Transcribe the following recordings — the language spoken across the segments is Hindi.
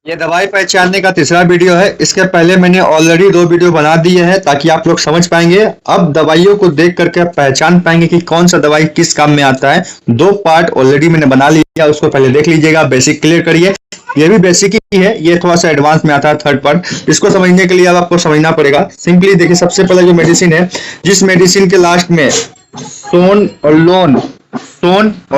ये दवाई पहचानने का तीसरा वीडियो है। इसके पहले मैंने ऑलरेडी 2 वीडियो बना दिए हैं ताकि आप लोग समझ पाएंगे। अब दवाइयों को देख करके आप पहचान पाएंगे कि कौन सा दवाई किस काम में आता है। 2 पार्ट ऑलरेडी मैंने बना लिया, उसको पहले देख लीजिएगा, बेसिक क्लियर करिए। ये भी बेसिक ही है, ये थोड़ा सा एडवांस में आता है थर्ड पार्ट। इसको समझने के लिए अब आपको समझना पड़ेगा। सिंपली देखिए, सबसे पहले जो मेडिसिन है, जिस मेडिसिन के लास्ट में सोन और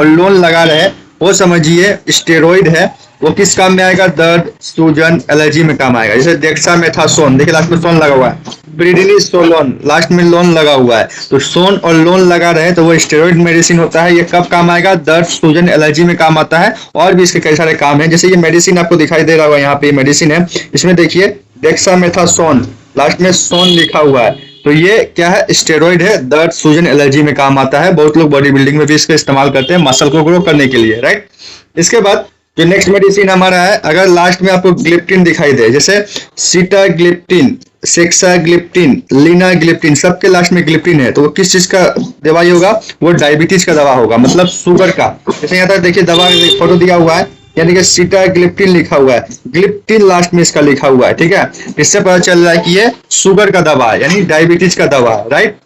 लोन लगा रहे, वो समझिए स्टेरॉइड है। वो किस काम में आएगा? दर्द, सूजन, एलर्जी में काम आएगा। जैसे डेक्सामेथासोन, देखिए लास्ट में सोन लगा हुआ है। प्रिडिनिसोलोन, लास्ट में लोन लगा हुआ है। तो सोन और लोन लगा रहे तो वो स्टेरॉइड मेडिसिन होता है। ये कब काम आएगा? दर्द, सूजन, एलर्जी में काम आता है। और भी इसके कई सारे काम है। जैसे ये मेडिसिन आपको दिखाई दे रहा होगा, यहाँ पे ये मेडिसिन है, इसमें देखिए डेक्सामेथासोन, लास्ट में सोन लिखा हुआ है। तो ये क्या है? स्टेरॉइड है, दर्द, सूजन, एलर्जी में काम आता है। बहुत लोग बॉडी बिल्डिंग में भी इसका इस्तेमाल करते हैं, मसल को ग्रो करने के लिए, राइट। इसके बाद जो नेक्स्ट मेडिसिन हमारा है, अगर लास्ट में आपको ग्लिप्टिन दिखाई दे, जैसे सीटाग्लिप्टिन, सेक्साग्लिप्टिन, लिनाग्लिप्टिन, सबके लास्ट में ग्लिप्टिन है, तो वो किस चीज का दवाई होगा? वो डायबिटीज का दवा होगा, मतलब शुगर का। जैसे यहाँ तक देखिए दवा फोटो दिया हुआ है, यानी कि सीटाग्लिप्टिन लिखा हुआ है, ग्लिप्टिन लास्ट में इसका लिखा हुआ है, ठीक है। इससे पता चल रहा है कि ये शुगर का दवा है, यानी डायबिटीज का दवा है, राइट।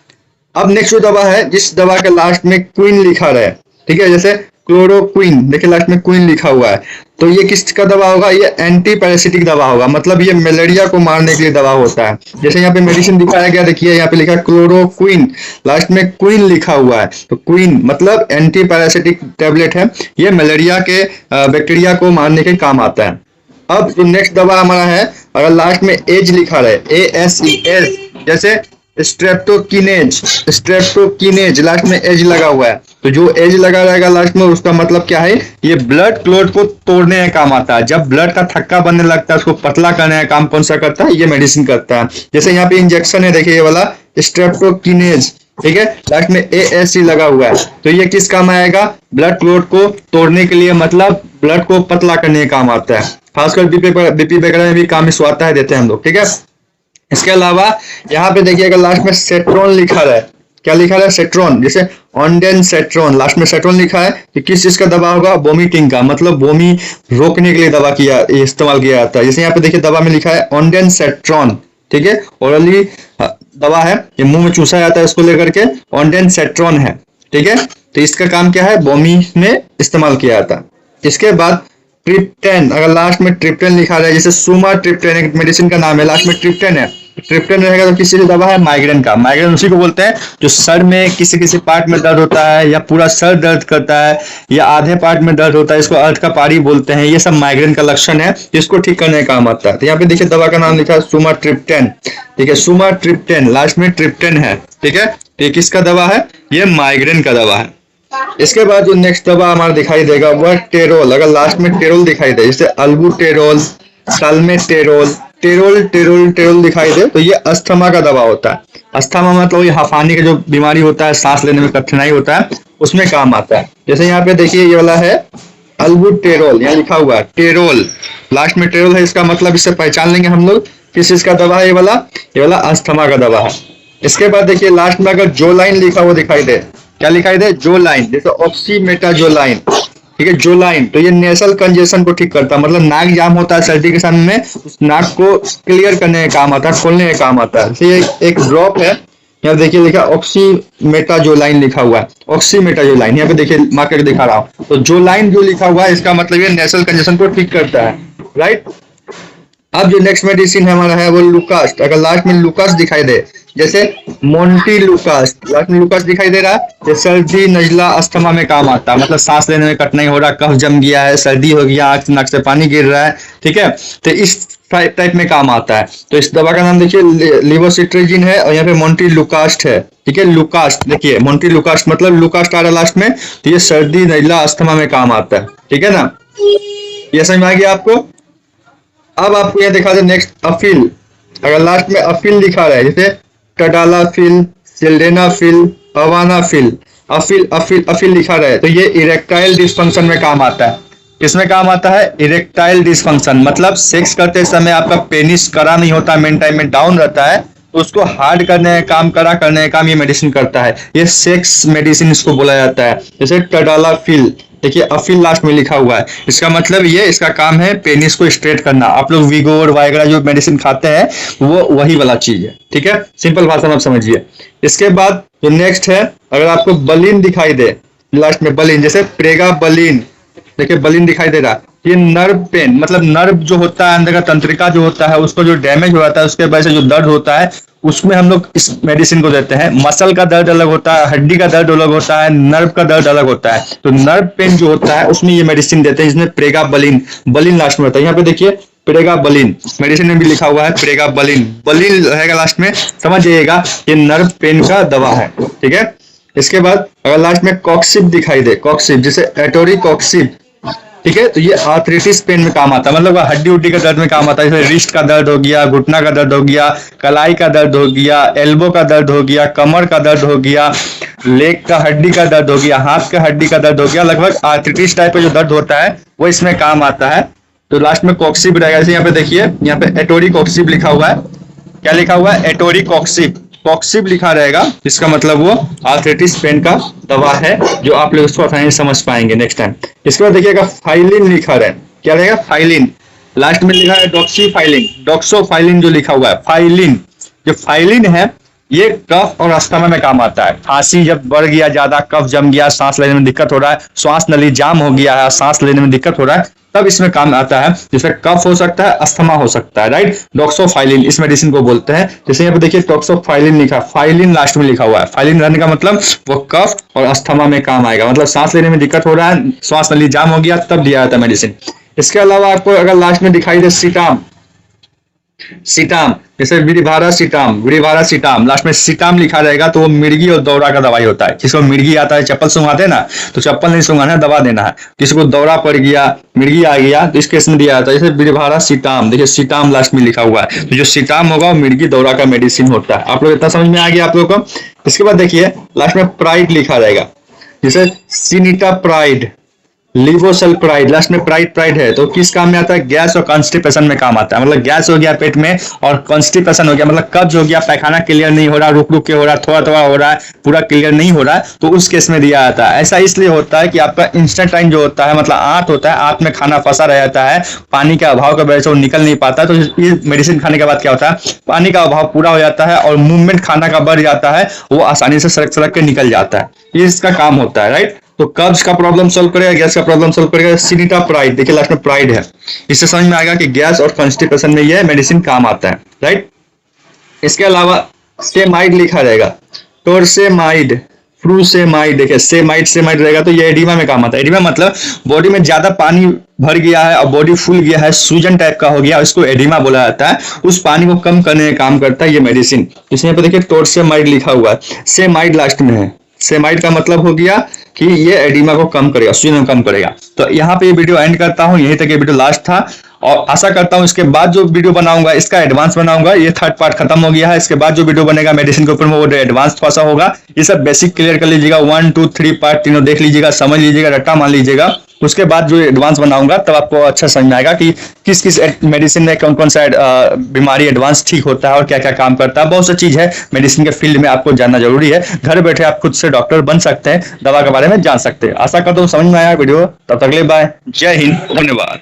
अब नेक्स्ट जो दवा है, जिस दवा के लास्ट में क्वीन लिखा रहे, ठीक है, जैसे क्लोरोक्वीन, देखिए लास्ट में क्वीन लिखा हुआ है, तो ये किसका दवा होगा? ये एंटी पैरासिटिक दवा होगा, मतलब ये मलेरिया को मारने के लिए दवा होता है। जैसे यहाँ पे मेडिसिन दिखाया गया, देखिए यहाँ पे लिखा है क्लोरोक्वीन, लास्ट में क्वीन लिखा हुआ है, तो क्वीन मतलब एंटी पैरासिटिक टेबलेट है। ये मलेरिया के बैक्टीरिया को मारने के काम आता है। अब जो नेक्स्ट दवा हमारा है, अगर लास्ट में एज लिखा रहे, ASES, जैसे स्ट्रेप्टोकिनेज, लास्ट में एज लगा हुआ है, तो जो एज लगा रहेगा लास्ट में, उसका मतलब क्या है? ये ब्लड क्लॉट को तोड़ने का काम आता है। जब ब्लड का थक्का बनने लगता है, उसको पतला करने का काम कौन सा करता है? ये मेडिसिन करता है। जैसे यहाँ पे इंजेक्शन है, देखिए ये वाला स्ट्रेप्टोकिनेज, ठीक है, लास्ट में ASE लगा हुआ है, तो ये किस काम आएगा? ब्लड क्लॉट को तोड़ने के लिए, मतलब ब्लड को पतला करने का काम आता है। खासकर बीपी वगैरह में भी काम इसको आता है, देते हैं हम लोग, ठीक है। इसके अलावा यहाँ पे देखिएगा लास्ट में सेट्रोन लिखा है, क्या लिखा है? सेट्रोन, जैसे ऑनडेन सेट्रोन, लास्ट में सेट्रोन लिखा है, कि किस चीज का दवा होगा? वोमिटिंग का, मतलब वोमी रोकने के लिए दवा इस्तेमाल किया जाता है। जैसे यहाँ पे देखिए दवा में लिखा है ऑनडेन सेट्रोन, ठीक है, ओरली दवा है, ये मुंह में चूसा जाता है, इसको लेकर के ऑनडेन सेट्रोन है, ठीक है। तो इसका काम क्या है? वोमी में इस्तेमाल किया जाता है। इसके बाद ट्रिप्टेन, अगर लास्ट में ट्रिप्टेन लिखा रहा है, जैसे सुमा ट्रिप्टेन एक मेडिसिन का नाम है, लास्ट में ट्रिप्टेन है, ट्रिप्टेन रहेगा तो किसी दवा है? माइग्रेन का। माइग्रेन उसी को बोलते हैं जो सर में किसी किसी पार्ट में दर्द होता है, या पूरा सर दर्द करता है, या आधे पार्ट में दर्द होता है, इसको अर्थ का पारी बोलते हैं। ये सब माइग्रेन का लक्षण है, जिसको ठीक करने का काम आता है। तो यहाँ पे देखिए दवा का नाम लिखा है सुमा ट्रिप्टेन, ठीक है, सुमा ट्रिप्टेन, लास्ट में ट्रिप्टेन है, ठीक है। ये किसका दवा है? ये माइग्रेन का दवा है। इसके बाद जो नेक्स्ट दवा हमारा दिखाई देगा वह टेरोल, अगर लास्ट में टेरोल दिखाई दे, जैसे अल्बुटेरोल, साल्मेटेरोल, टेरोल दिखाई दे, तो ये अस्थमा का दवा होता है। अस्थमा मतलब ये हाफानी का जो बीमारी होता है, सांस लेने में कठिनाई होता है, उसमें काम आता है। जैसे यहाँ पे देखिए ये वाला है अल्बुटेरोल, यहाँ लिखा हुआ है टेरोल, लास्ट में टेरोल है, इसका मतलब इससे पहचान लेंगे हम लोग किस चीज का दवा है? ये वाला अस्थमा का दवा है। इसके बाद देखिए लास्ट में अगर जोलाइन लिखा हुआ दिखाई दे, क्या लिखाई दे? जोलाइन, जैसे ऑक्सीमेटाजोलाइन, ठीक है, जोलाइन, तो ये नेसल कंजेशन को ठीक करता है, मतलब नाक जाम होता है सर्दी के समय में, उस नाक को क्लियर करने का काम आता है, खोलने का काम आता है। तो ये एक ड्रॉप है, यहाँ देखिए लिखा ऑक्सीमेटाजोलाइन लिखा हुआ है, ऑक्सीमेटाजोलाइन, यहाँ पे देखिए मार्क करके दिखा रहा हूँ। तो जोलाइन जो लिखा हुआ है, इसका मतलब ये नेसल कंजेशन को ठीक करता है, राइट। अब जो नेक्स्ट मेडिसिन हमारा है वो लुकास्ट, अगर लास्ट में लुकास्ट दिखाई दे, जैसे मोन्टी लुकास्ट, लास्ट में लुकास्ट दिखाई दे रहा है, ये सर्दी, नजला, अस्थमा में काम आता है, मतलब सांस लेने में कठिनाई हो रहा है, कफ जम गया है, सर्दी हो गया, आंख नाक से पानी गिर रहा है, ठीक है, तो इस टाइप में काम आता है। तो इस दवा का नाम देखिए लिवोसिट्रेजिन है, और यहाँ पे मोन्टी लुकास्ट है, ठीक है, लुकास्ट, देखिए मोन्टी लुकास्ट मतलब लुकास्ट आ रहा है लास्ट में, तो ये सर्दी, नजला, अस्थमा में काम आता है, ठीक है ना। ये समझ में आ गया आपको? अब आपको यह दिखा दे नेक्स्ट अफिल, अगर लास्ट में अफिल लिखा रहा है, जैसे टडालाफिल, सिल्डेनाफिल, अवानाफिल, अफिल लिखा रहा है, तो ये इरेक्टाइल डिस्फंक्शन में काम आता है। किसमें काम आता है? इरेक्टाइल डिस्फंक्शन, मतलब सेक्स करते समय आपका पेनिस कड़ा नहीं होता, मेन टाइम में डाउन रहता है, तो उसको हार्ड करने का काम, कड़ा करने का काम ये मेडिसिन करता है। ये सेक्स मेडिसिन इसको बोला जाता है। जैसे टडालाफिल, देखिए अफील लास्ट में लिखा हुआ है, इसका मतलब ये इसका काम है पेनिस को स्ट्रेट करना। आप लोग विगोर वगैरह जो मेडिसिन खाते हैं वो वही वाला चीज है, ठीक है, सिंपल भाषा में आप समझिए। इसके बाद जो नेक्स्ट है, अगर आपको बलिन दिखाई दे लास्ट में, बलिन जैसे प्रेगा बलिन, देखिए बलिन दिखाई दे रहा, ये नर्व पेन, मतलब नर्व जो होता है अंदर का तंत्रिका जो होता है उसको जो डैमेज हो जाता है उसके वजह से जो दर्द होता है उसमें हम लोग इस मेडिसिन को देते हैं। मसल का दर्द अलग होता है, हड्डी का दर्द अलग होता है, नर्व का दर्द अलग होता है, तो नर्व पेन जो होता है उसमें ये मेडिसिन देते हैं, जिसमें प्रेगा बलिन, बलिन लास्ट में होता है। यहाँ पे देखिए प्रेगा बलिन, मेडिसिन में भी लिखा हुआ है प्रेगा बलिन, बलिन रहेगा लास्ट में, समझ जाइएगा ये नर्व पेन का दवा है, ठीक है। इसके बाद अगर लास्ट में कॉक्सिब दिखाई दे, कॉक्सिब जैसे एटोरी कॉक्सिब, ठीक है, तो ये आर्थराइटिस पेन में काम आता है, मतलब हड्डी उड्डी का दर्द में काम आता है, जैसे रिस्ट का दर्द हो गया, घुटना का दर्द हो गया, कलाई का दर्द हो गया, एल्बो का दर्द हो गया, कमर का दर्द हो गया, लेग का हड्डी का दर्द हो गया, हाथ का हड्डी का दर्द हो गया, लगभग आर्थराइटिस टाइप का जो दर्द होता है वो इसमें काम आता है। तो लास्ट में कॉक्सिब रहेगा, जैसे यहाँ पे देखिए यहाँ पे एटोरी कॉक्सिब लिखा हुआ है, क्या लिखा हुआ है, एटोरी कॉक्सिब, कॉक्सिब लिखा रहेगा, इसका मतलब वो आर्थराइटिस पेन का दवा है, जो आप लोग उसको आसानी से समझ पाएंगे नेक्स्ट टाइम। इसके बाद देखिएगा फाइलिन लिखा रहे, क्या रहेगा, फाइलिन, लास्ट में लिखा है डॉक्सीफाइलिन, डॉक्सोफाइलिन जो लिखा हुआ है, फाइलिन, जो फाइलिन है ये कफ और अस्थमा में काम आता है। खांसी जब बढ़ गया, ज्यादा कफ जम गया, सांस लेने में दिक्कत हो रहा है, श्वास नली जाम हो गया है, सांस लेने में दिक्कत हो रहा है, तब इसमें काम आता है, जिसमें कफ हो सकता है, अस्थमा हो सकता है, राइट। डॉक्सोफाइलिन इस मेडिसिन को बोलते हैं। जैसे यहाँ पे देखिए डॉक्सोफाइलिन लिखा, फाइलिन लास्ट में लिखा हुआ है, फाइलिन रहने का मतलब वो कफ और अस्थमा में काम आएगा, मतलब सांस लेने में दिक्कत हो रहा है, श्वास नली जाम हो गया, तब दिया जाता है मेडिसिन। इसके अलावा आपको अगर लास्ट में दिखाई दे सीटाम, सीटाम जैसे विरिभारा सीटाम, विरिभारा सीटाम, लास्ट में सीटाम लिखा रहेगा, तो वो मिर्गी और दौरा का दवाई होता है। किसी को मिर्गी आता है, चप्पल सुंघाते हैं ना, तो चप्पल नहीं सुंघाना है, दवा देना है। किसी को दौरा पड़ गया, मिर्गी आ गया, तो इस केस में दिया जाता है, जैसे विरिभारा सीटाम, देखिए सीटाम लास्ट में लिखा हुआ है, तो जो सीटाम होगा वो मिर्गी दौरा का मेडिसिन होता है। आप लोग इतना समझ में आ गया आप लोगों को। इसके बाद देखिए लास्ट में प्राइड लिखा रहेगा, जैसे सिनिटा प्राइड, लिवोसल्प्राइड, लास्ट में प्राइड, प्राइड है तो किस काम में आता है, गैस और कॉन्स्टिपेशन में काम आता है, मतलब गैस हो गया पेट में और कॉन्स्टिपेशन हो गया, मतलब कब्ज हो गया, पैखाना क्लियर नहीं हो रहा, रुक रुक के हो रहा, थोड़ा थोड़ा हो रहा है, पूरा क्लियर नहीं हो रहा है, तो उस केस में दिया जाता है। ऐसा इसलिए होता है कि आपका इंस्टेंटाइन जो होता है, मतलब आंत होता है, आंत में खाना फंसा रह जाता है, पानी के अभाव की वजह से वो निकल नहीं पाता, तो ये मेडिसिन खाने के बाद क्या होता है, पानी का अभाव पूरा हो जाता है और मूवमेंट खाना का बढ़ जाता है, वो आसानी से सड़क सड़क के निकल जाता है, ये इसका काम होता है, राइट। तो कब्ज का प्रॉब्लम सॉल्व करेगा, गैस का प्रॉब्लम सॉल्व करेगा, सिनिटा प्राइड, देखिए लास्ट में प्राइड है, इससे समझ में आएगा कि गैस और कॉन्स्टिपेशन में यह मेडिसिन काम आता है, राइट। इसके अलावा सेमाइड लिखा रहेगा, टोरसेमाइड, फ्रूसेमाइड, देखिए सेमाइड, सेमाइड रहेगा तो ये एडिमा में काम आता है। एडिमा मतलब बॉडी में ज्यादा पानी भर गया है और बॉडी फूल गया है, सूजन टाइप का हो गया, इसको एडिमा बोला जाता है, उस पानी को कम करने का काम करता है ये मेडिसिन। इसमें पे देखिए टोरसेमाइड लिखा हुआ है, सेमाइड लास्ट में है, सेमाइड का मतलब हो गया कि ये एडिमा को कम करेगा, सूजन को कम करेगा। तो यहाँ पे ये वीडियो एंड करता हूँ, यहीं तक ये वीडियो लास्ट था, और आशा करता हूँ इसके बाद जो वीडियो बनाऊंगा इसका एडवांस बनाऊंगा। ये थर्ड पार्ट खत्म हो गया है, इसके बाद जो वीडियो बनेगा मेडिसिन के ऊपर में वो एडवांस थोड़ा सा होगा। ये सब बेसिक क्लियर कर लीजिएगा, 1 2 3 पार्ट तीनों देख लीजिएगा, समझ लीजिएगा, रट्टा मान लीजिएगा। उसके बाद जो एडवांस बनाऊंगा तब आपको अच्छा समझ में आएगा कि किस किस मेडिसिन में कौन कौन सा बीमारी एडवांस ठीक होता है और क्या क्या काम करता है। बहुत सी चीज है मेडिसिन के फील्ड में आपको जानना जरूरी है, घर बैठे आप खुद से डॉक्टर बन सकते हैं, दवा के बारे में जान सकते हैं। आशा करता हूँ समझ में आया वीडियो, तब तक के लिए बाय, जय हिंद, धन्यवाद।